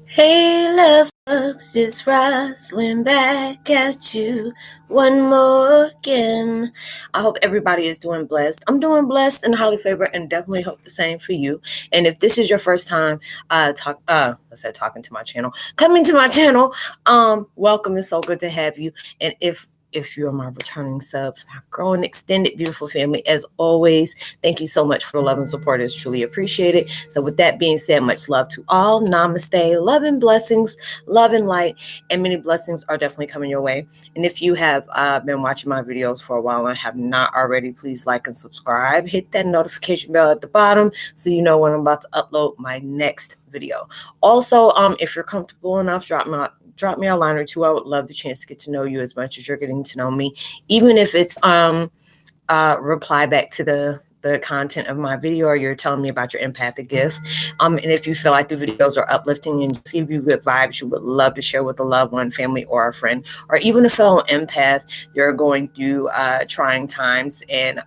Hey, love bugs, it's Roslynn back at you one more again. I hope everybody is doing blessed. I'm doing blessed and highly favored, and definitely hope the same for you. And if this is your first time talking to my channel, coming to my channel, welcome. It's so good to have you. And if you're my returning subs, my growing extended beautiful family, as always, thank you so much for the love and support. It's truly appreciated. So with that being said, much love to all. Namaste, love and blessings, love and light, and many blessings are definitely coming your way. And if you have been watching my videos for a while and have not already, please like and subscribe. Hit that notification bell at the bottom so you know when I'm about to upload my next video. Also, if you're comfortable enough, drop me a line or two. I would love the chance to get to know you as much as you're getting to know me, even if it's reply back to the content of my video, or you're telling me about your empathic gift. And if you feel like the videos are uplifting and just give you good vibes, you would love to share with a loved one, family, or a friend, or even a fellow empath. You're going through trying times and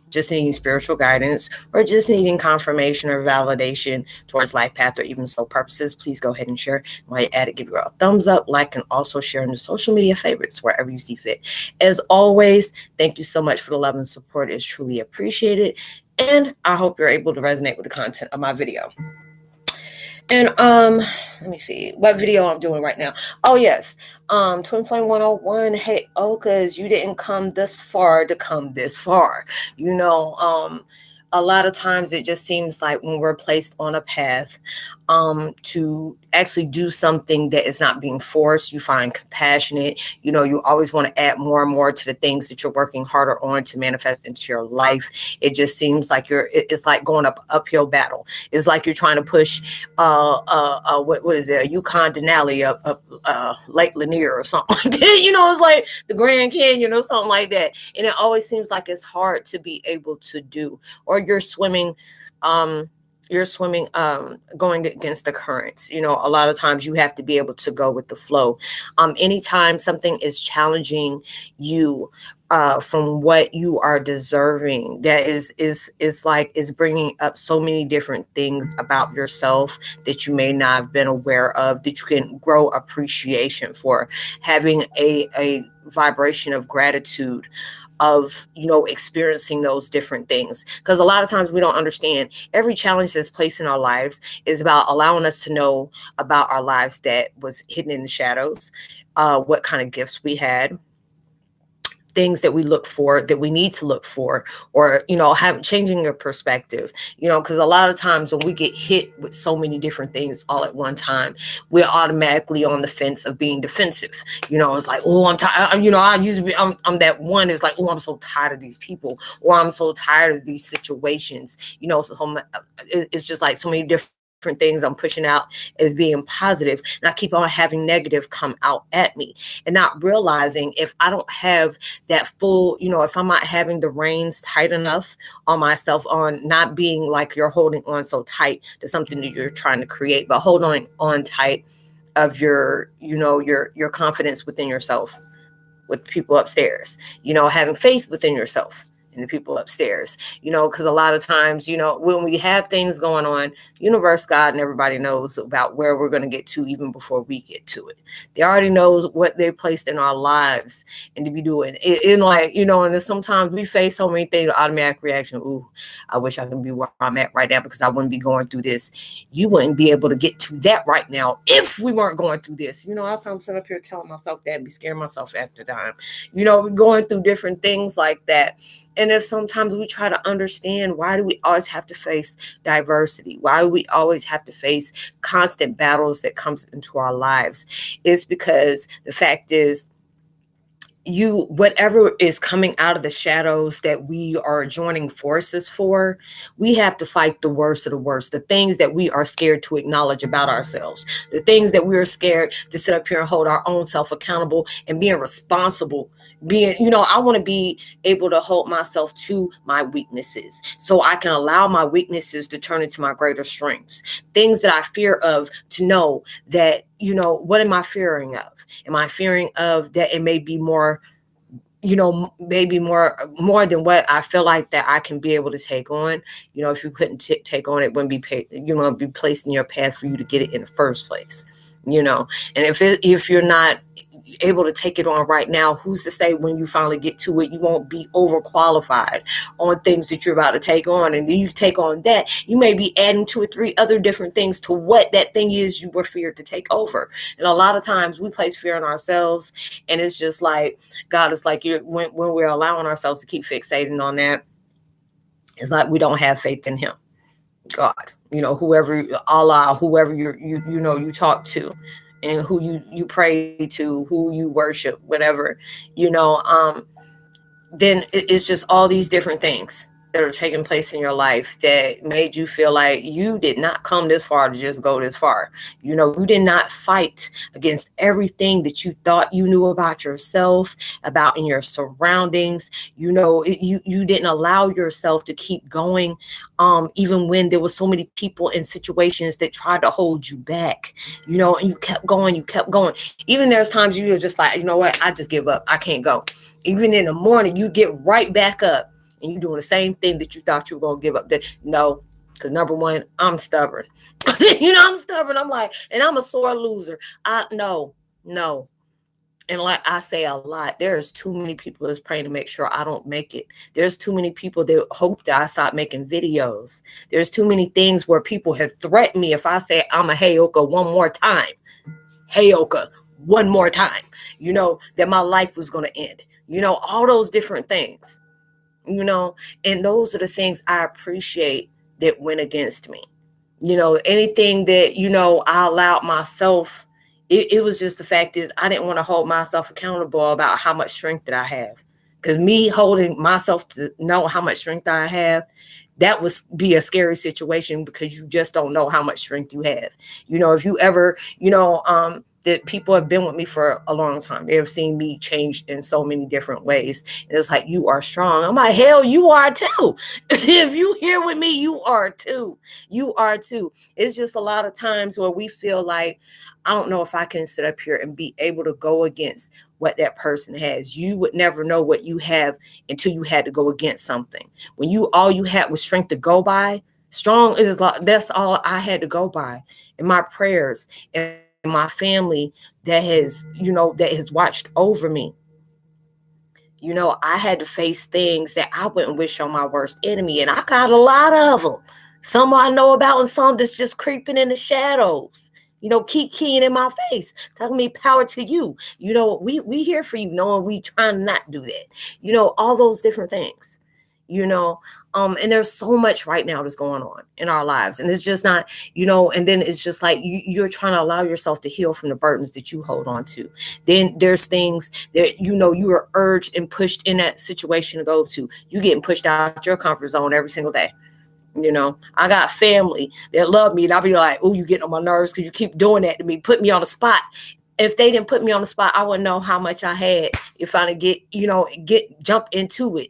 just needing spiritual guidance, or just needing confirmation or validation towards life path or even soul purposes, please go ahead and share. While you're at it, give you a thumbs up, like, and also share in the social media favorites wherever you see fit. As always, thank you so much for the love and support. It's truly appreciated. And I hope you're able to resonate with the content of my video. And let me see what video I'm doing right now. Oh yes, Twin Flame 101. Heyokas, you didn't come this far to come this far. You know, a lot of times it just seems like when we're placed on a path to actually do something that is not being forced, you find compassionate. You know, you always want to add more and more to the things that you're working harder on to manifest into your life. It just seems like it's like going up uphill battle. It's like you're trying to push what is it, a Yukon Denali up Lake Lanier or something like that. You know, it's like the Grand Canyon or something like that. And it always seems like it's hard to be able to do. Or you're swimming going against the currents. You know, a lot of times you have to be able to go with the flow. Anytime something is challenging you from what you are deserving, that is bringing up so many different things about yourself that you may not have been aware of, that you can grow appreciation for. Having a vibration of gratitude, of, you know, experiencing those different things, because a lot of times we don't understand every challenge that's placed in our lives is about allowing us to know about our lives that was hidden in the shadows, what kind of gifts we had, things that we look for, that we need to look for, or, you know, changing your perspective, you know, because a lot of times when we get hit with so many different things all at one time, we're automatically on the fence of being defensive. You know, it's like, oh, I'm tired. You know, I'm that one is like, oh, I'm so tired of these people, or I'm so tired of these situations. You know, so it's just like so many different things I'm pushing out as being positive, and I keep on having negative come out at me, and not realizing if I don't have that full, you know, if I'm not having the reins tight enough on myself, on not being like you're holding on so tight to something that you're trying to create, but holding on tight of your, you know, your confidence within yourself, with people upstairs, you know, having faith within yourself and the people upstairs, you know, because a lot of times, you know, when we have things going on, universe, God, and everybody knows about where we're going to get to even before we get to it. They already knows what they placed in our lives and to be doing it. In like, you know, and then sometimes we face so many things, automatic reaction. Ooh, I wish I could be where I'm at right now because I wouldn't be going through this. You wouldn't be able to get to that right now if we weren't going through this. You know, I'm sitting up here telling myself that and be scaring myself after time. You know, we're going through different things like that. And then sometimes we try to understand, why do we always have to face diversity? Why do we always have to face constant battles that comes into our lives? It's because the fact is, whatever is coming out of the shadows that we are joining forces for, we have to fight the worst of the worst, the things that we are scared to acknowledge about ourselves, the things that we are scared to sit up here and hold our own self accountable and being responsible. Being, you know, I want to be able to hold myself to my weaknesses so I can allow my weaknesses to turn into my greater strengths. Things that I fear of, to know that, you know, what am I fearing of? Am I fearing of that it may be more maybe more than what I feel like that I can be able to take on. If you couldn't take on it, wouldn't be placed in your path for you to get it in the first place. And if you're not able to take it on right now, who's to say when you finally get to it, you won't be overqualified on things that you're about to take on. And then you take on that, you may be adding 2 or 3 other different things to what that thing is you were feared to take over. And a lot of times we place fear in ourselves, and it's just like God is like, when we're allowing ourselves to keep fixating on that, it's like we don't have faith in him, God, whoever, Allah, whoever you talk to, and who you pray to, who you worship, whatever, then it's just all these different things that are taking place in your life that made you feel like you did not come this far to just go this far. You did not fight against everything that you thought you knew about yourself, about in your surroundings. You didn't allow yourself to keep going, even when there was so many people in situations that tried to hold you back, and you kept going, Even there's times you were just like, you know what, I just give up. I can't go. Even in the morning, you get right back up and you're doing the same thing that you thought you were going to give up. No, because number one, I'm stubborn. I'm stubborn. I'm like, and I'm a sore loser. No. And like I say a lot, there's too many people that's praying to make sure I don't make it. There's too many people that hope that I stop making videos. There's too many things where people have threatened me if I say I'm a Heyoka one more time. Heyoka one more time, that my life was going to end. All those different things, and those are the things I appreciate that went against me. Anything that, I allowed myself, it was just the fact is I didn't want to hold myself accountable about how much strength that I have. Because me holding myself to know how much strength I have, that would be a scary situation because you just don't know how much strength you have. If you ever, that people have been with me for a long time. They have seen me change in so many different ways. And it's like, you are strong. I'm like, hell, you are too. If you here with me, you are too. You are too. It's just a lot of times where we feel like, I don't know if I can sit up here and be able to go against what that person has. You would never know what you have until you had to go against something. When all you had was strength to go by, strong is that's all I had to go by. And my prayers and my family that has watched over me. I had to face things that I wouldn't wish on my worst enemy. And I got a lot of them. Some I know about and some that's just creeping in the shadows. Keep keying in my face, telling me power to you. We here for you, knowing we trying not to do that. All those different things. And there's so much right now that's going on in our lives. And it's just not, and then it's just like you're trying to allow yourself to heal from the burdens that you hold on to. Then there's things that, you are urged and pushed in that situation to go to. You getting pushed out your comfort zone every single day. I got family that love me, and I'll be like, oh, you getting on my nerves because you keep doing that to me, put me on the spot. If they didn't put me on the spot, I wouldn't know how much I had if I didn't jump into it.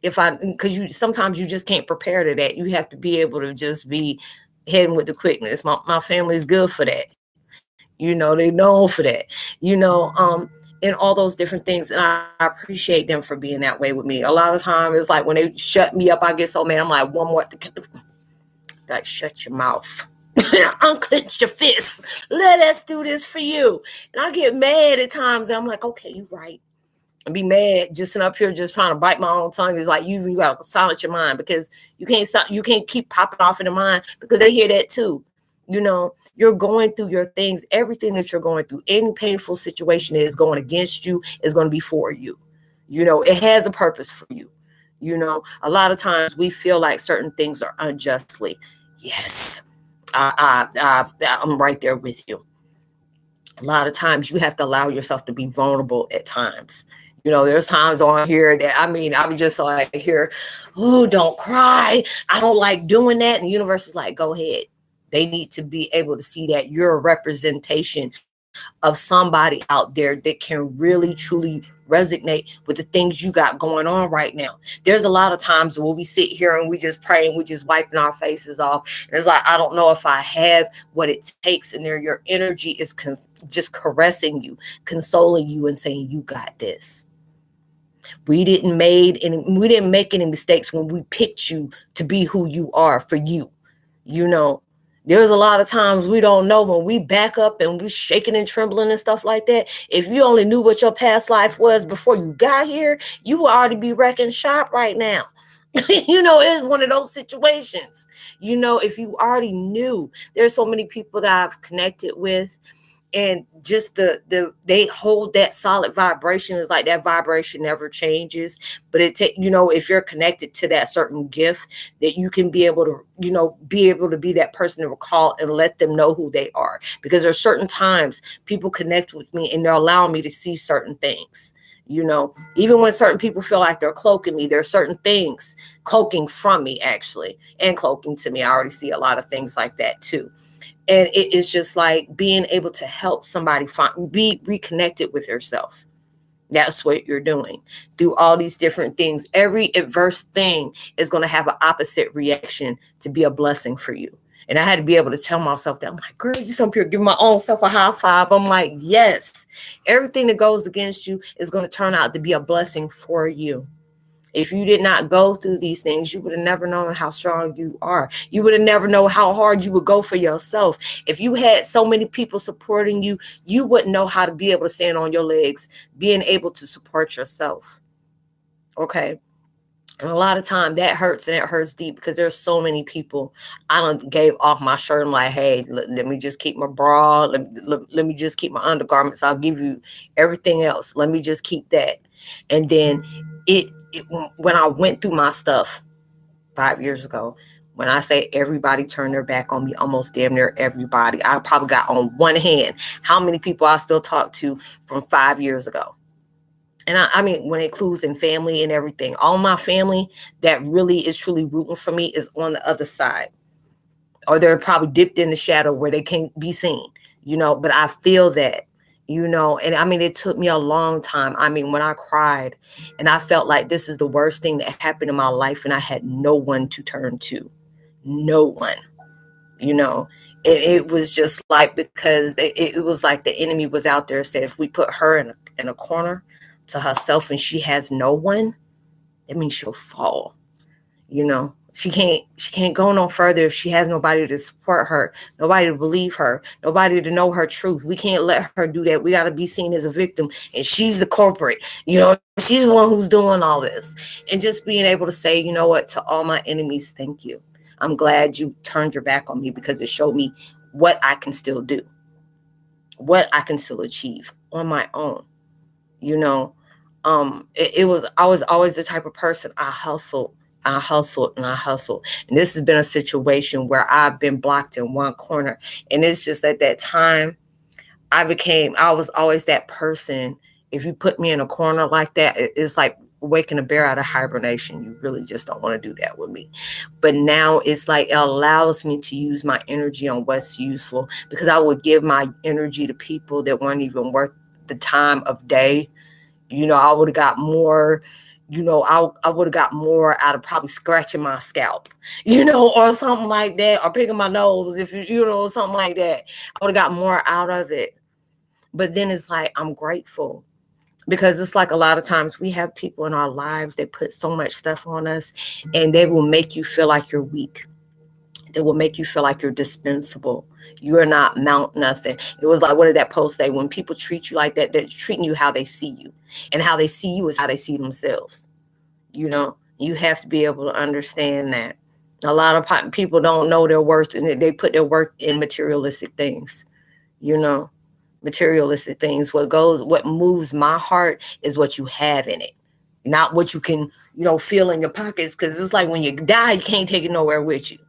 Because sometimes you just can't prepare to that. You have to be able to just be heading with the quickness. My family is good for that. They known for that. And all those different things. And I appreciate them for being that way with me. A lot of times it's like when they shut me up, I get so mad. I'm like, one more. Like, shut your mouth. Unclench your fists. Let us do this for you. And I get mad at times. And I'm like, okay, you're right. And be mad just sitting up here just trying to bite my own tongue. It's like you got to silence your mind because you can't keep popping off in the mind because they hear that too. You're going through your things. Everything that you're going through, any painful situation that is going against you is going to be for you. It has a purpose for you. A lot of times we feel like certain things are unjustly. Yes, I'm right there with you. A lot of times you have to allow yourself to be vulnerable at times. There's times on here that, I be just like here, oh, don't cry. I don't like doing that. And the universe is like, go ahead. They need to be able to see that you're a representation of somebody out there that can really, truly resonate with the things you got going on right now. There's a lot of times where we sit here and we just pray and we just wiping our faces off. And it's like, I don't know if I have what it takes. And there, your energy is just caressing you, consoling you and saying, you got this. We didn't make any mistakes when we picked you to be who you are for you. You know, there's a lot of times we don't know when we back up and we shaking and trembling and stuff like that. If you only knew what your past life was before you got here, you would already be wrecking shop right now. It's one of those situations. If you already knew, there's so many people that I've connected with, and just they hold that solid vibration. Is like that vibration never changes. But if you're connected to that certain gift, that you can be able to be that person to recall and let them know who they are, because there's certain times people connect with me and they're allowing me to see certain things. Even when certain people feel like they're cloaking me, there are certain things cloaking from me, actually, and cloaking to me. I already see a lot of things like that too. And it is just like being able to help somebody be reconnected with yourself. That's what you're doing through all these different things. Every adverse thing is going to have an opposite reaction to be a blessing for you. And I had to be able to tell myself that. I'm like, girl, you just up here giving my own self a high five. I'm like, yes, everything that goes against you is going to turn out to be a blessing for you. If you did not go through these things, you would have never known how strong you are. You would have never known how hard you would go for yourself. If you had so many people supporting you, you wouldn't know how to be able to stand on your legs, being able to support yourself. Okay. And a lot of time that hurts, and it hurts deep, because there's so many people I done gave off my shirt. I'm like, hey, let me just keep my bra. Let me just keep my undergarments. I'll give you everything else. Let me just keep that. And then when I went through my stuff 5 years ago, when I say everybody turned their back on me, almost damn near everybody, I probably got on one hand how many people I still talk to from 5 years ago. And I mean, when it includes in family and everything, all my family that really is truly rooting for me is on the other side, or they're probably dipped in the shadow where they can't be seen, but I feel that, and I mean, it took me a long time. I mean, when I cried and I felt like this is the worst thing that happened in my life, and I had no one to turn to, no one, it was just like, because it was like the enemy was out there, said if we put her in a corner to herself and she has no one, that means she'll fall. She can't go no further if she has nobody to support her, nobody to believe her, nobody to know her truth. We can't let her do that. We got to be seen as a victim, and she's the culprit. She's the one who's doing all this. And just being able to say, you know what, to all my enemies, thank you. I'm glad you turned your back on me, because it showed me what I can still do, what I can still achieve on my own. I was always the type of person, I hustled. And this has been a situation where I've been blocked in one corner. And it's just at that time, I was always that person. If you put me in a corner like that, it's like waking a bear out of hibernation. You really just don't want to do that with me. But now it's like, it allows me to use my energy on what's useful, because I would give my energy to people that weren't even worth the time of day. I would have got more, I would have got more out of probably scratching my scalp, or something like that, or picking my nose, if something like that. I would have got more out of it. But then it's like, I'm grateful, because it's like a lot of times we have people in our lives that put so much stuff on us, and they will make you feel like you're weak. It will make you feel like you're dispensable. You are not mount nothing. It was like, what did that post say? When people treat you like that, they're treating you how they see you. And how they see you is how they see themselves. You have to be able to understand that. A lot of people don't know their worth, and they put their worth in materialistic things. Materialistic things. What moves my heart is what you have in it, not what you can, feel in your pockets. Because it's like when you die, you can't take it nowhere with you.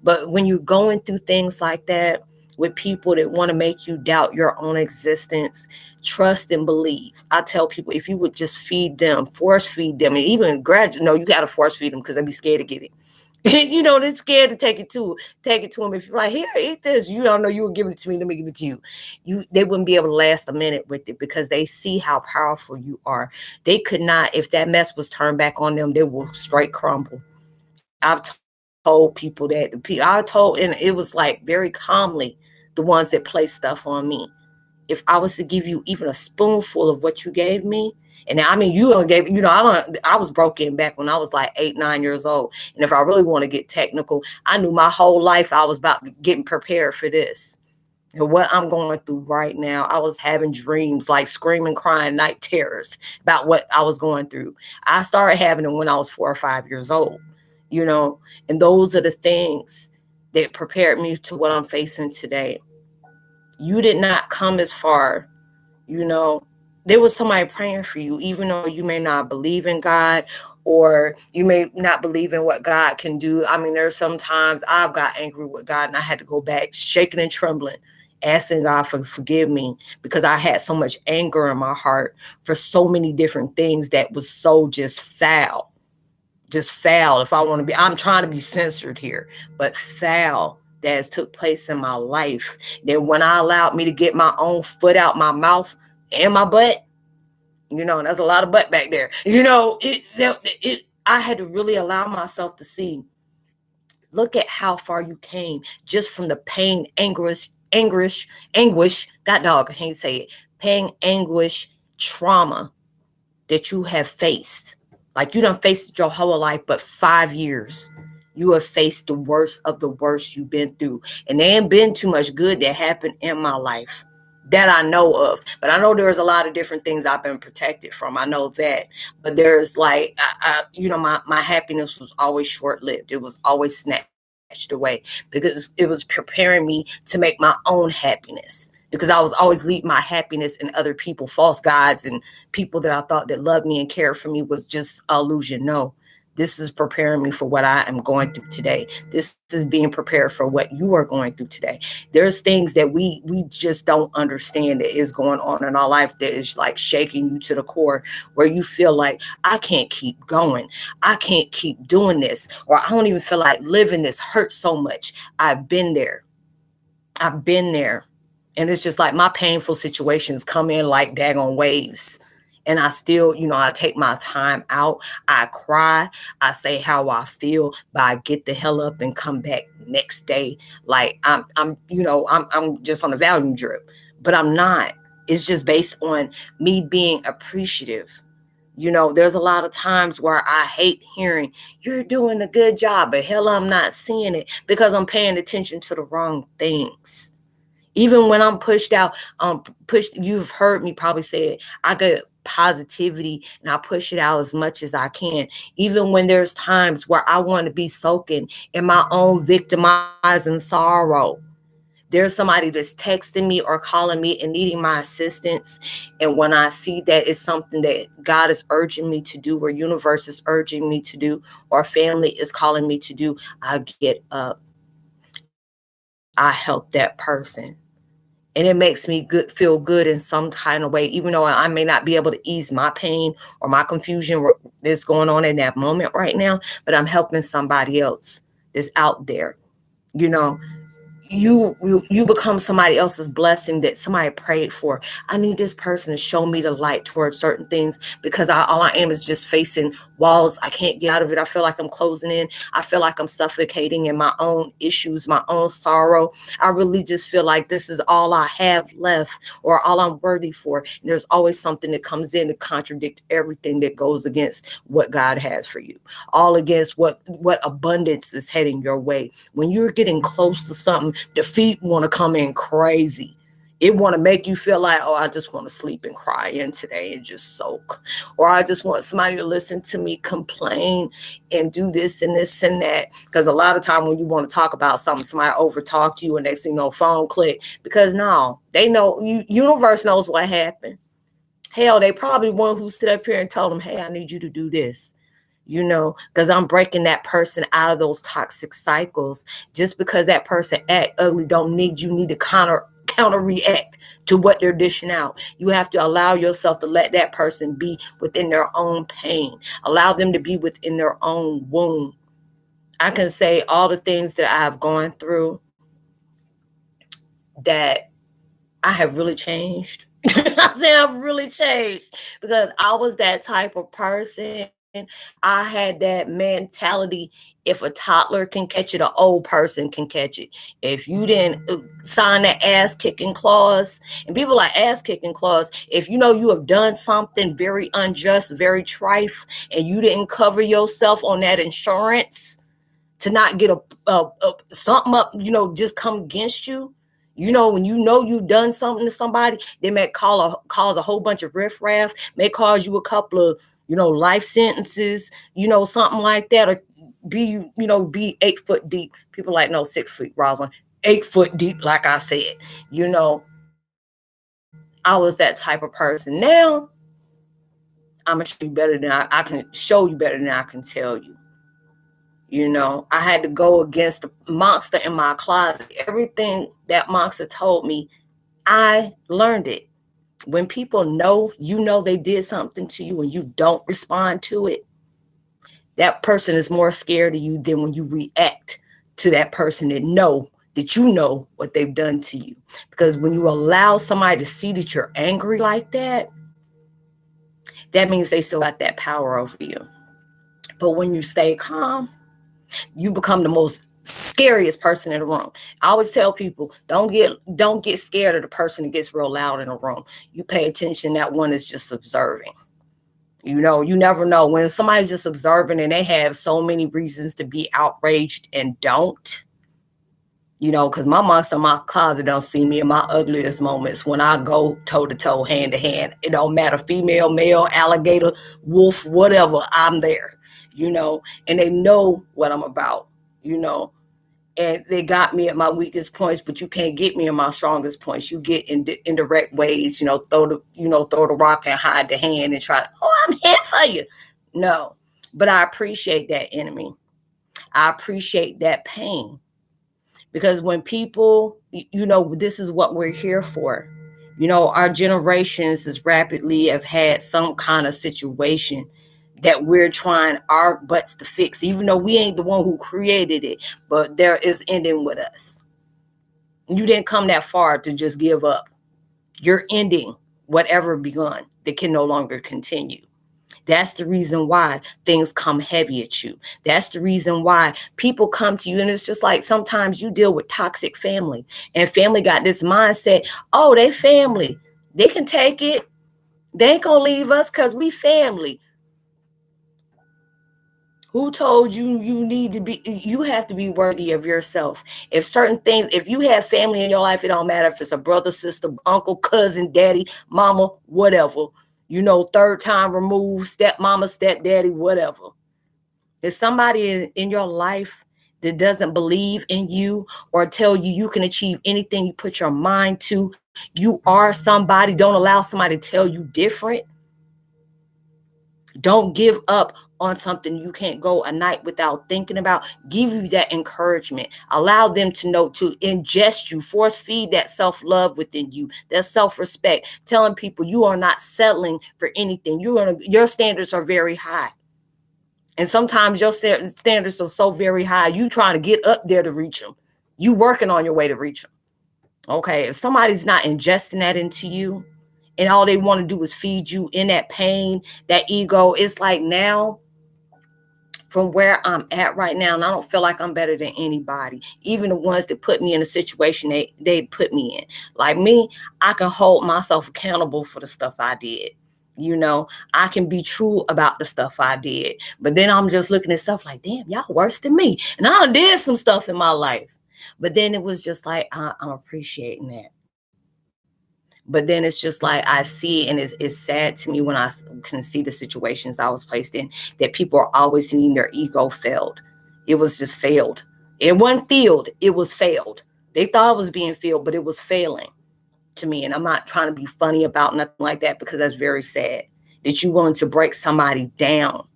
But when you're going through things like that with people that want to make you doubt your own existence, trust and believe. I tell people, if you would just force feed them, and even no, you got to force feed them, because they'd be scared to get it. They're scared to take it to them. If you're like, here, eat this, you don't know you were giving it to me, let me give it to you. They wouldn't be able to last a minute with it, because they see how powerful you are. They could not, if that mess was turned back on them, they will straight crumble. I've told people that. And it was like very calmly, the ones that place stuff on me. If I was to give you even a spoonful of what you gave me, And I mean, you don't gave, I was broken back when I was like 8, 9 years old. And if I really want to get technical, I knew my whole life I was about getting prepared for this. And what I'm going through right now, I was having dreams, like screaming, crying, night terrors about what I was going through. I started having them when I was 4 or 5 years old, and those are the things that prepared me to what I'm facing today. You did not come as far, you know, there was somebody praying for you, even though you may not believe in God or you may not believe in what God can do. I mean, there's sometimes I've got angry with God and I had to go back shaking and trembling, asking God for forgive me because I had so much anger in my heart for so many different things that was so just foul. Just foul. If I want to be, I'm trying to be censored here, but foul that has took place in my life. That when I allowed me to get my own foot out my mouth and my butt, and there's a lot of butt back there. I had to really allow myself to see, look at how far you came just from the pain, anguish, God dog, I can't say it, pain, anguish, trauma that you have faced. Like you done faced your whole life, but 5 years. You have faced the worst of the worst you've been through. And there ain't been too much good that happened in my life that I know of. But I know there's a lot of different things I've been protected from. I know that. But there's like, my happiness was always short-lived. It was always snatched away because it was preparing me to make my own happiness. Because I was always leaving my happiness in other people, false gods, and people that I thought that loved me and cared for me was just an illusion. No, this is preparing me for what I am going through today. This is being prepared for what you are going through today. There's things that we just don't understand that is going on in our life that is like shaking you to the core, where you feel like, I can't keep going. I can't keep doing this. Or I don't even feel like living. This hurts so much. I've been there. And it's just like my painful situations come in like daggone waves. And I still, I take my time out. I cry. I say how I feel, but I get the hell up and come back next day. Like I'm just on a volume drip, but I'm not. It's just based on me being appreciative. There's a lot of times where I hate hearing you're doing a good job, but hell, I'm not seeing it because I'm paying attention to the wrong things. Even when I'm pushed out, you've heard me probably say it, I get positivity and I push it out as much as I can. Even when there's times where I want to be soaking in my own victimizing sorrow. There's somebody that's texting me or calling me and needing my assistance. And when I see that it's something that God is urging me to do, or universe is urging me to do, or family is calling me to do, I get up. I help that person. And it makes me feel good in some kind of way, even though I may not be able to ease my pain or my confusion that's going on in that moment right now, but I'm helping somebody else that's out there. You become somebody else's blessing that somebody prayed for. I need this person to show me the light towards certain things because all I am is just facing walls. I can't get out of it. I feel like I'm closing in. I feel like I'm suffocating in my own issues, my own sorrow. I really just feel like this is all I have left or all I'm worthy for. And there's always something that comes in to contradict everything that goes against what God has for you, all against what abundance is heading your way. When you're getting close to something, defeat want to come in crazy. It want to make you feel like, oh, I just want to sleep and cry in today and just soak. Or I just want somebody to listen to me complain and do this and this and that. Because a lot of time when you want to talk about something, somebody overtalk you and next thing you know, phone click. Because no, they know, universe knows what happened. Hell, they probably one who stood up here and told them, hey, I need you to do this. Because I'm breaking that person out of those toxic cycles. Just because that person act ugly don't need to counter react to what they're dishing out. You have to allow yourself to let that person be within their own pain. Allow them to be within their own wound. I can say all the things that I've gone through that I have really changed. I say I've really changed because I was that type of person I had that mentality. If a toddler can catch it, an old person can catch it. If you didn't sign that ass kicking clause, and people like ass kicking clause, if you know you have done something very unjust, very trife, and you didn't cover yourself on that insurance to not get a something up, just come against you. When you've done something to somebody, they may cause a whole bunch of riffraff, may cause you a couple of life sentences, something like that, or be 8 foot deep. People like, no, 6 feet, Roslynn. 8 foot deep, like I said. I was that type of person. Now I'm gonna show you better than I can show you better than I can tell you. I had to go against the monster in my closet. Everything that monster told me, I learned it. When people know they did something to you and you don't respond to it, that person is more scared of you than when you react to that person that you know what they've done to you. Because when you allow somebody to see that you're angry like that, that means they still got that power over you. But when you stay calm, you become the most scariest person in the room. I always tell people, don't get scared of the person that gets real loud in a room. You pay attention, that one is just observing. You never know when somebody's just observing and they have so many reasons to be outraged and don't. Because my monster in my closet don't see me in my ugliest moments when I go toe to toe, hand to hand. It don't matter, female, male, alligator, wolf, whatever, I'm there. And they know what I'm about, and they got me at my weakest points, but you can't get me in my strongest points. You get in indirect ways, throw the rock and hide the hand and try to, I'm here for you. No, but I appreciate that enemy. I appreciate that pain, because when people, this is what we're here for. Our generations as rapidly have had some kind of situation that we're trying our butts to fix, even though we ain't the one who created it, but there is ending with us. You didn't come that far to just give up. You're ending whatever begun that can no longer continue. That's the reason why things come heavy at you. That's the reason why people come to you. And it's just like sometimes you deal with toxic family, and family got this mindset, oh, they family. They can take it. They ain't gonna leave us because we family. Who told you you have to be worthy of yourself? If certain things, if you have family in your life, it don't matter if it's a brother, sister, uncle, cousin, daddy, mama, whatever, third time removed, stepmama, stepdaddy, whatever. There's somebody in your life that doesn't believe in you or tell you can achieve anything you put your mind to. You are somebody. Don't allow somebody to tell you different. Don't give up on something you can't go a night without thinking about. Give you that encouragement. Allow them to know, to ingest you, force feed that self-love within you, that self-respect, telling people you are not settling for anything. Your standards are very high. And sometimes your standards are so very high, you trying to get up there to reach them. You working on your way to reach them. Okay, if somebody's not ingesting that into you, and all they want to do is feed you in that pain, that ego, it's like now, from where I'm at right now, and I don't feel like I'm better than anybody, even the ones that put me in a situation they put me in. Like me, I can hold myself accountable for the stuff I did. I can be true about the stuff I did. But then I'm just looking at stuff like, damn, y'all worse than me. And I did some stuff in my life. But then it was just like, I'm appreciating that. But then it's just like I see, and it's sad to me when I can see the situations I was placed in, that people are always seeing their ego failed. It was just failed. It wasn't failed. It was failed. They thought it was being failed, but it was failing to me. And I'm not trying to be funny about nothing like that, because that's very sad that you're willing to break somebody down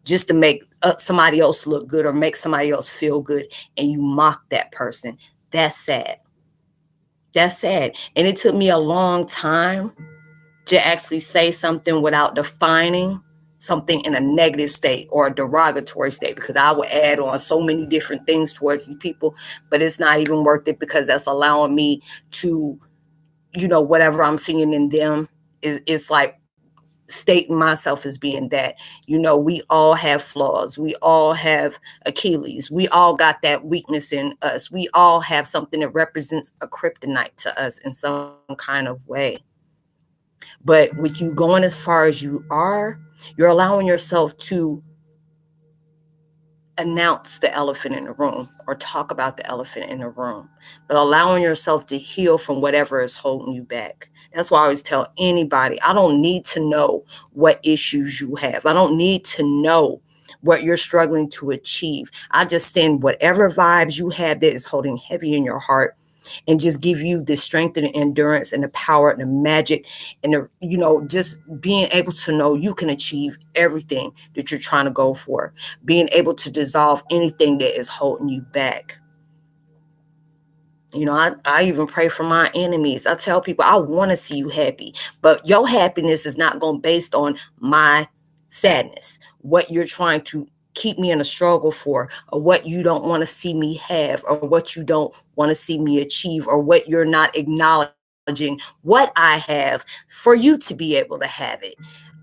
just to make somebody else look good or make somebody else feel good, and you mock that person. That's sad. That's sad. And it took me a long time to actually say something without defining something in a negative state or a derogatory state, because I would add on so many different things towards these people, but it's not even worth it, because that's allowing me to, whatever I'm seeing in them it's like stating myself as being that, we all have flaws. We all have Achilles. We all got that weakness in us. We all have something that represents a kryptonite to us in some kind of way. But with you going as far as you are, you're allowing yourself to announce the elephant in the room or talk about the elephant in the room, but allowing yourself to heal from whatever is holding you back. That's why I always tell anybody, I don't need to know what issues you have. I don't need to know what you're struggling to achieve. I just send whatever vibes you have that is holding heavy in your heart and just give you the strength and the endurance and the power and the magic and just being able to know you can achieve everything that you're trying to go for, being able to dissolve anything that is holding you back. I even pray for my enemies. I tell people, I want to see you happy, but your happiness is not going based on my sadness, what you're trying to keep me in a struggle for, or what you don't want to see me have, or what you don't want to see me achieve, or what you're not acknowledging what I have for you to be able to have it.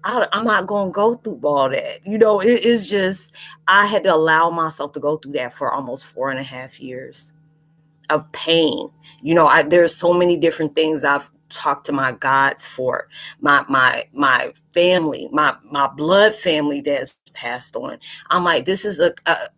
I'm not going to go through all that. It's just, I had to allow myself to go through that for almost 4.5 years of pain. There's so many different things I've talked to my gods for, my family, my blood family that's passed on. I'm like, this is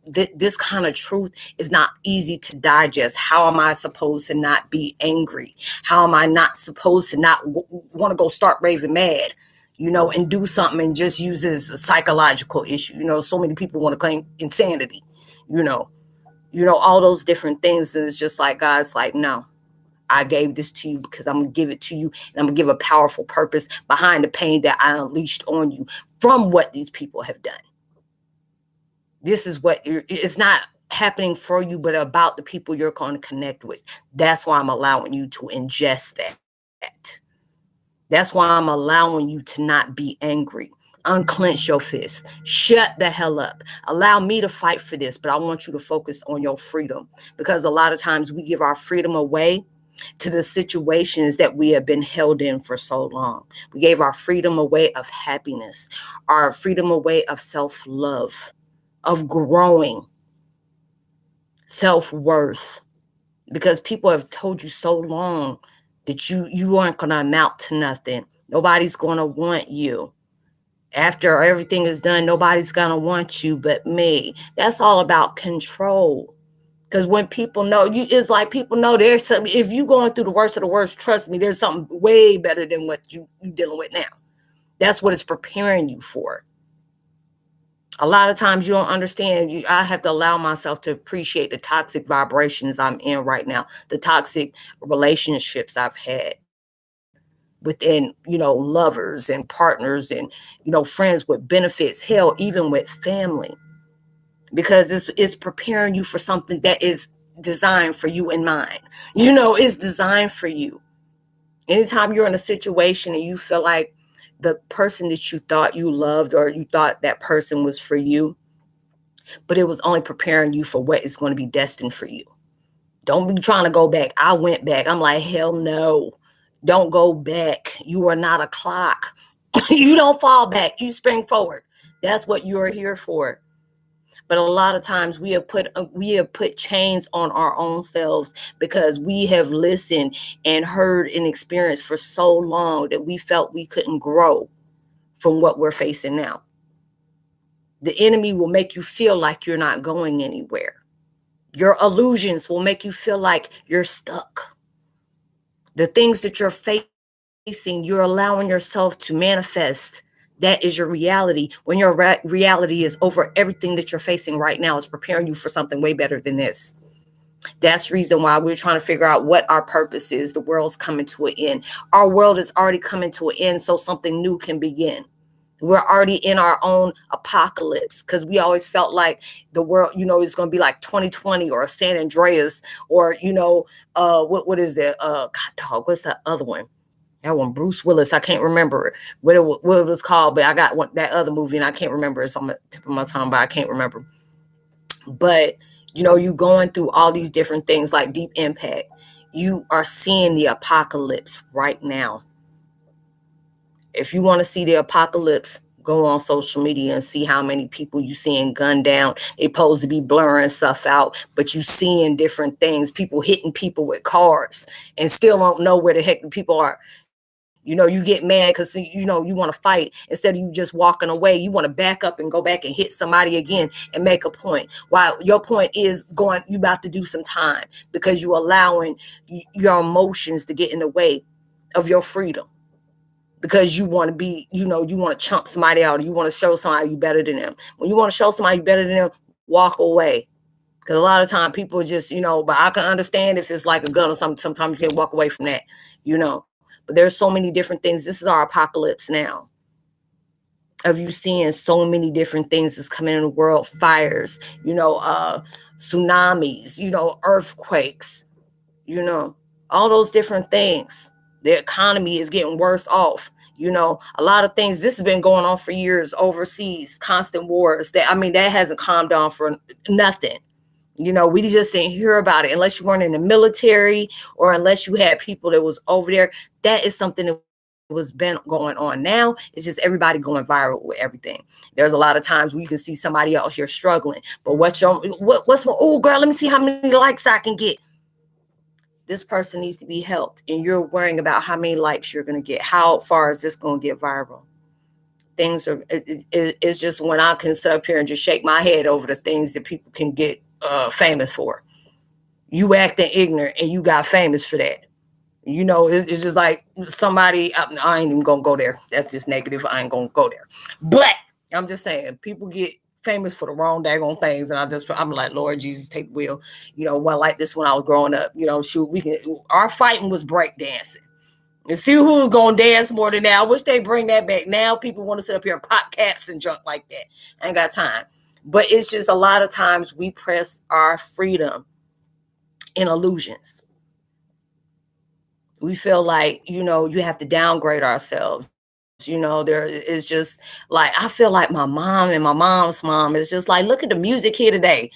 this kind of truth is not easy to digest. How am I supposed to not be angry? How am I not supposed to not want to go start raving mad? And do something and just use this as a psychological issue. So many people want to claim insanity, all those different things. And it's just like, God's like, no, I gave this to you because I'm going to give it to you. And I'm going to give a powerful purpose behind the pain that I unleashed on you from what these people have done. This is what it's not happening for you, but about the people you're going to connect with. That's why I'm allowing you to ingest that. That's why I'm allowing you to not be angry. Unclench your fist. Shut the hell up. Allow me to fight for this, but I want you to focus on your freedom, because a lot of times we give our freedom away to the situations that we have been held in for so long. We gave our freedom away of happiness, our freedom away of self-love, of growing, self-worth, because people have told you so long that you aren't going to amount to nothing. Nobody's going to want you. After everything is done, nobody's going to want you but me. That's all about control. Because when people know, it's like people know there's something. If you're going through the worst of the worst, trust me, there's something way better than what you're dealing with now. That's what it's preparing you for. A lot of times you don't understand. I have to allow myself to appreciate the toxic vibrations I'm in right now, the toxic relationships I've had within, lovers and partners and, friends with benefits, hell, even with family, because it's preparing you for something that is designed for you and mine. It's designed for you. Anytime you're in a situation and you feel like the person that you thought you loved, or you thought that person was for you, but it was only preparing you for what is going to be destined for you. Don't be trying to go back. I went back. I'm like, hell no. Don't go back. You are not a clock. You don't fall back. You spring forward. That's what you're here for. But a lot of times we have put chains on our own selves because we have listened and heard and experienced for so long that we felt we couldn't grow from what we're facing now. The enemy will make you feel like you're not going anywhere. Your illusions will make you feel like you're stuck. The things that you're facing, you're allowing yourself to manifest. That is your reality, when your reality is over everything that you're facing right now. Is preparing you for something way better than this. That's the reason why we're trying to figure out what our purpose is. The world's coming to an end. Our world is already coming to an end, so something new can begin. We're already in our own apocalypse, because we always felt like the world, is going to be like 2020 or San Andreas, or, what is it? God dog, what's that other one? That one, Bruce Willis. I can't remember what it was called, but I got that other movie and I can't remember. It's on the tip of my tongue, but I can't remember. But, you going through all these different things like Deep Impact. You are seeing the apocalypse right now. If you want to see the apocalypse, go on social media and see how many people you seeing gunned down. They supposed to be blurring stuff out, but you seeing different things. People hitting people with cars and still don't know where the heck the people are. You get mad because, you want to fight. Instead of you just walking away, you want to back up and go back and hit somebody again and make a point. While your point is going, you about to do some time because you allowing your emotions to get in the way of your freedom. Because you want to be, you want to chump somebody out, or you want to show somebody you better than them. When you want to show somebody you better than them, walk away. Because a lot of time people just, but I can understand if it's like a gun or something, sometimes you can walk away from that, But there's so many different things. This is our apocalypse now. Of you seeing so many different things that's coming in the world, fires, tsunamis, earthquakes, all those different things. The economy is getting worse off. A lot of things. This has been going on for years overseas, constant wars. That hasn't calmed down for nothing. We just didn't hear about it unless you weren't in the military or unless you had people that was over there. That is something that was been going on. Now it's just everybody going viral with everything. There's a lot of times where you can see somebody out here struggling, but what's oh girl, let me see how many likes I can get. This person needs to be helped, and you're worrying about how many likes you're going to get. How far is this going to get viral? Things are, it's just when I can sit up here and just shake my head over the things that people can get famous for. You acting ignorant and you got famous for that. It's just like somebody, I ain't even gonna go there. That's just negative. I ain't gonna go there. But I'm just saying, people get famous for the wrong daggone things. And I'm like, Lord Jesus, take the wheel. One like this when I was growing up, our fighting was breakdancing. And see who's gonna dance more than that. I wish they bring that back. Now people want to sit up here and pop caps and junk like that. I ain't got time. But it's just a lot of times we press our freedom in illusions. We feel like, you have to downgrade ourselves. There is just like, I feel like my mom and my mom's mom is just like, look at the music here today.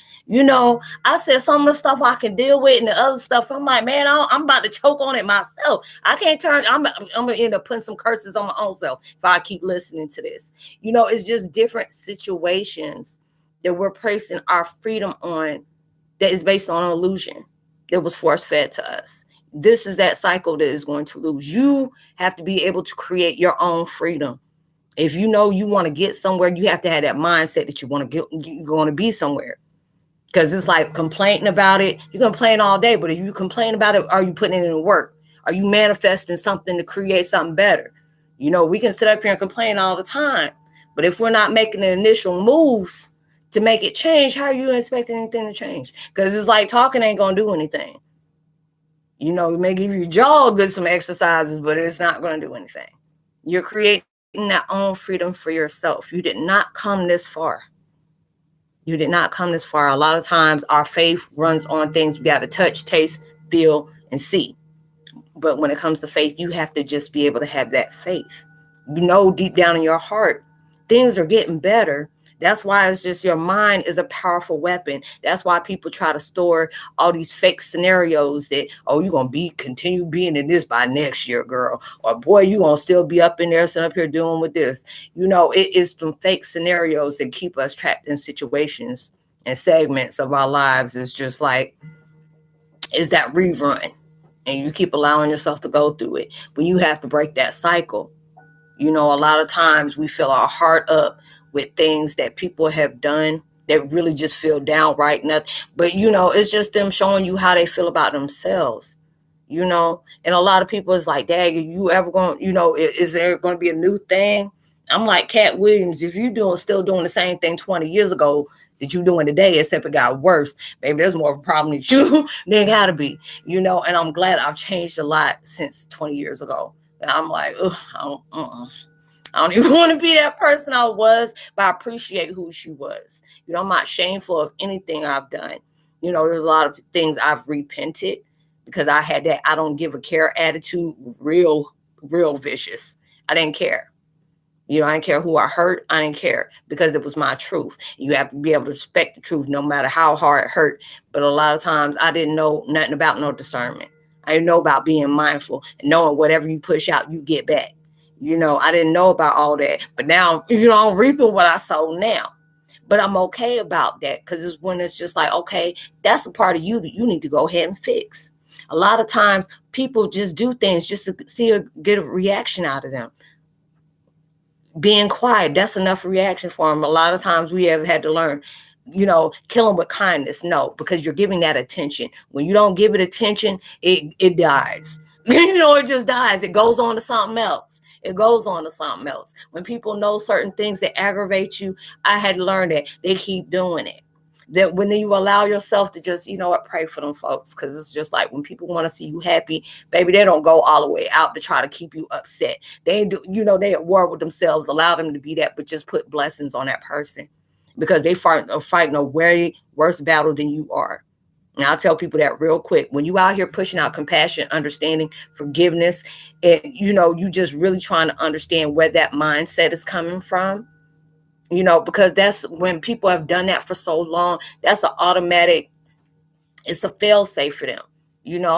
I said some of the stuff I can deal with and the other stuff, I'm like, man, I'm about to choke on it myself. I can't I'm going to end up putting some curses on my own self if I keep listening to this. It's just different situations that we're placing our freedom on that is based on an illusion that was force fed to us. This is that cycle that is going to lose. You have to be able to create your own freedom. If you want to get somewhere, you have to have that mindset that you want to get, you're going to be somewhere. Because it's like complaining about it. You can complain all day, but if you complain about it, are you putting it in work? Are you manifesting something to create something better? We can sit up here and complain all the time, but if we're not making the initial moves to make it change, how are you expecting anything to change? Because it's like talking ain't going to do anything. It may give your jaw some exercises, but it's not going to do anything. You're creating that own freedom for yourself. You did not come this far. You did not come this far. A lot of times our faith runs on things we got to touch, taste, feel, and see. But when it comes to faith, you have to just be able to have that faith. Deep down in your heart, things are getting better. That's why it's just your mind is a powerful weapon. That's why people try to store all these fake scenarios that, you're going to continue being in this by next year, girl. Or boy, you're going to still be up in there, sitting up here doing with this. It is some fake scenarios that keep us trapped in situations and segments of our lives. It's just like, is that rerun. And you keep allowing yourself to go through it. But you have to break that cycle. A lot of times we fill our heart up with things that people have done that really just feel downright nothing. But, it's just them showing you how they feel about themselves, and a lot of people is like, dang, are you ever going, is there going to be a new thing? I'm like Cat Williams. If you still doing the same thing 20 years ago that you're doing today, except it got worse, baby, there's more of a problem than you than got to be, and I'm glad I've changed a lot since 20 years ago. And I'm like, I don't even want to be that person I was, but I appreciate who she was. I'm not shameful of anything I've done. There's a lot of things I've repented because I had that I don't give a care attitude, real vicious. I didn't care. I didn't care who I hurt. I didn't care because it was my truth. You have to be able to respect the truth no matter how hard it hurt. But a lot of times I didn't know nothing about no discernment. I didn't know about being mindful and knowing whatever you push out, you get back. I didn't know about all that, but now, I'm reaping what I sow now. But I'm okay about that, because it's when it's just like, okay, that's a part of you that you need to go ahead and fix. A lot of times people just do things just to see or get a reaction out of them. Being quiet, that's enough reaction for them. A lot of times we have had to learn, kill them with kindness. No, because you're giving that attention. When you don't give it attention, it dies. It just dies. It goes on to something else. It goes on to something else. When people know certain things that aggravate you, I had to learn that they keep doing it. That when you allow yourself to just, pray for them folks, because it's just like when people want to see you happy, baby, they don't go all the way out to try to keep you upset. They do, they at war with themselves. Allow them to be that, but just put blessings on that person, because they are fighting a way worse battle than you are. And I'll tell people that real quick. When you out here pushing out compassion, understanding, forgiveness, and you just really trying to understand where that mindset is coming from, because that's when people have done that for so long, that's an automatic, it's a fail safe for them.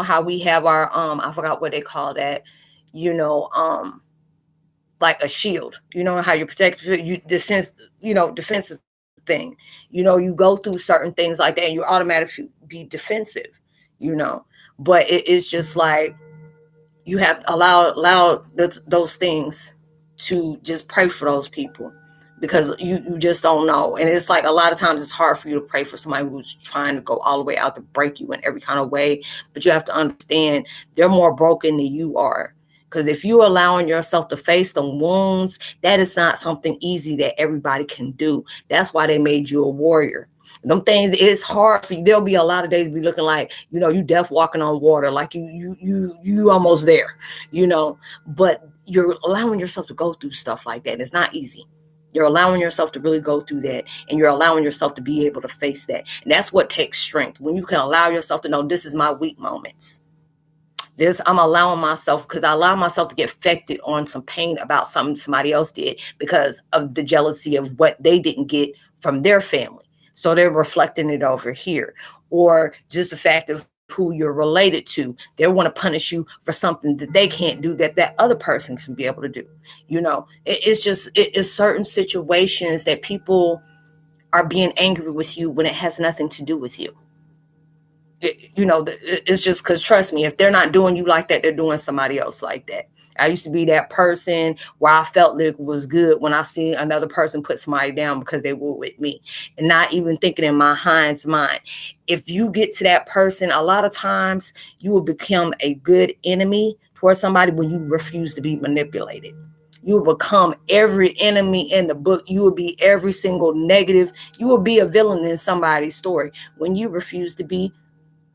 How we have our, I forgot what they call that, like a shield, how you protect you, defensive thing. You go through certain things like that and you automatically be defensive, but it's just like, you have to allow those things to just pray for those people, because you just don't know. And it's like a lot of times it's hard for you to pray for somebody who's trying to go all the way out to break you in every kind of way. But you have to understand they're more broken than you are. Because if you're allowing yourself to face the wounds, that is not something easy that everybody can do. That's why they made you a warrior. Them things, it's hard for you. There'll be a lot of days be looking like, you deaf walking on water, like you almost there, but you're allowing yourself to go through stuff like that. It's not easy. You're allowing yourself to really go through that, and you're allowing yourself to be able to face that. And that's what takes strength. When you can allow yourself to know, this is my weak moments. I'm allowing myself, because I allow myself to get affected on some pain about something somebody else did because of the jealousy of what they didn't get from their family. So they're reflecting it over here. Or just the fact of who you're related to. They want to punish you for something that they can't do that other person can be able to do. It's certain situations that people are being angry with you when it has nothing to do with you. It's just because, trust me, if they're not doing you like that, they're doing somebody else like that. I used to be that person where I felt like it was good when I see another person put somebody down because they were with me, and not even thinking in my hind's mind. If you get to that person, a lot of times you will become a good enemy towards somebody when you refuse to be manipulated. You will become every enemy in the book. You will be every single negative. You will be a villain in somebody's story when you refuse to be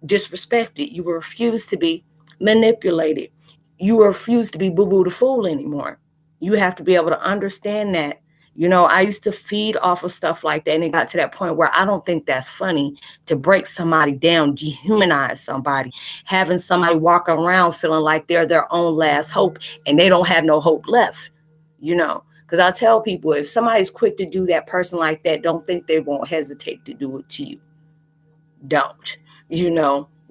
disrespected. You refuse to be manipulated. You refuse to be boo-boo the fool anymore. You have to be able to understand that. I used to feed off of stuff like that, and it got to that point where I don't think that's funny to break somebody down, dehumanize somebody, having somebody walk around feeling like they're their own last hope and they don't have no hope left, because I tell people, if somebody's quick to do that person like that, don't think they won't hesitate to do it to you. Don't.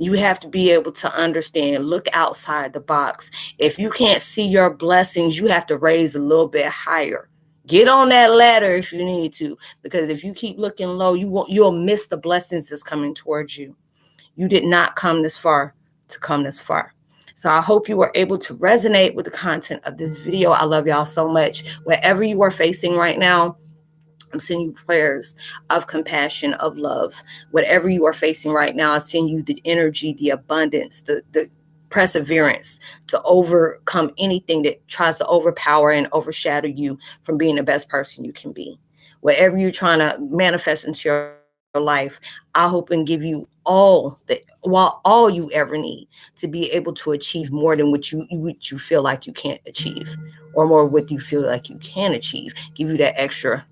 You have to be able to understand, look outside the box. If you can't see your blessings, you have to raise a little bit higher. Get on that ladder if you need to, because if you keep looking low, you'll miss the blessings that's coming towards you. You did not come this far to come this far. So I hope you were able to resonate with the content of this video. I love y'all so much. Wherever you are facing right now, I'm sending you prayers of compassion, of love. Whatever you are facing right now, I send you the energy, the abundance, the perseverance to overcome anything that tries to overpower and overshadow you from being the best person you can be. Whatever you're trying to manifest into your life, I hope and give you all you ever need to be able to achieve more than what you feel like you can't achieve, or more what you feel like you can achieve. Give you that extra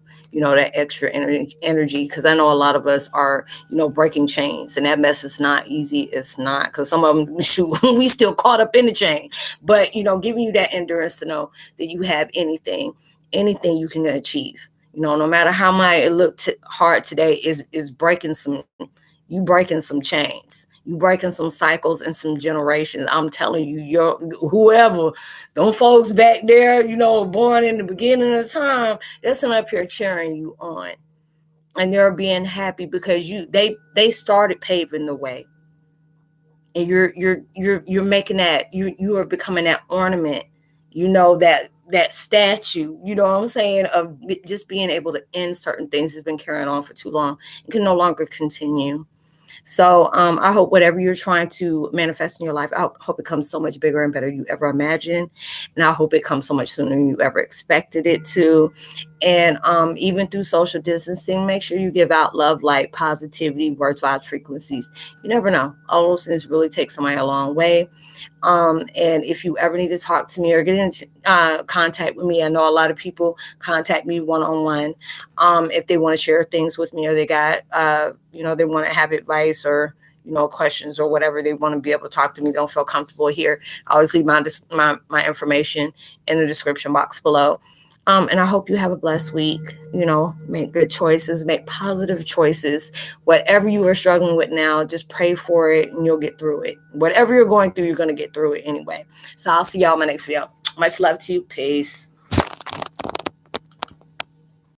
energy, because I know a lot of us are, breaking chains, and that mess is not easy. It's not, because some of them, shoot, we still caught up in the chain, but, giving you that endurance to know that you have anything you can achieve. No matter how much it looked hard today, is breaking some chains. You breaking some cycles and some generations. I'm telling you, you're whoever, them folks back there, born in the beginning of time, they're sitting up here cheering you on. And they're being happy because they started paving the way. And you're making that, you are becoming that ornament, that statue, you know what I'm saying, of just being able to end certain things that's been carrying on for too long and can no longer continue. So I hope whatever you're trying to manifest in your life, I hope it comes so much bigger and better than you ever imagined. And I hope it comes so much sooner than you ever expected it to. And even through social distancing, make sure you give out love, light, positivity, words, vibes, frequencies. You never know. All those things really take somebody a long way. And if you ever need to talk to me or get into contact with me, I know a lot of people contact me one-on-one if they want to share things with me, or they got, they want to have advice or, questions or whatever. They want to be able to talk to me. Don't feel comfortable here. I always leave my information in the description box below. And I hope you have a blessed week. Make good choices, make positive choices. Whatever you are struggling with now, just pray for it and you'll get through it. Whatever you're going through, you're going to get through it anyway. So I'll see y'all in my next video. Much love to you. Peace.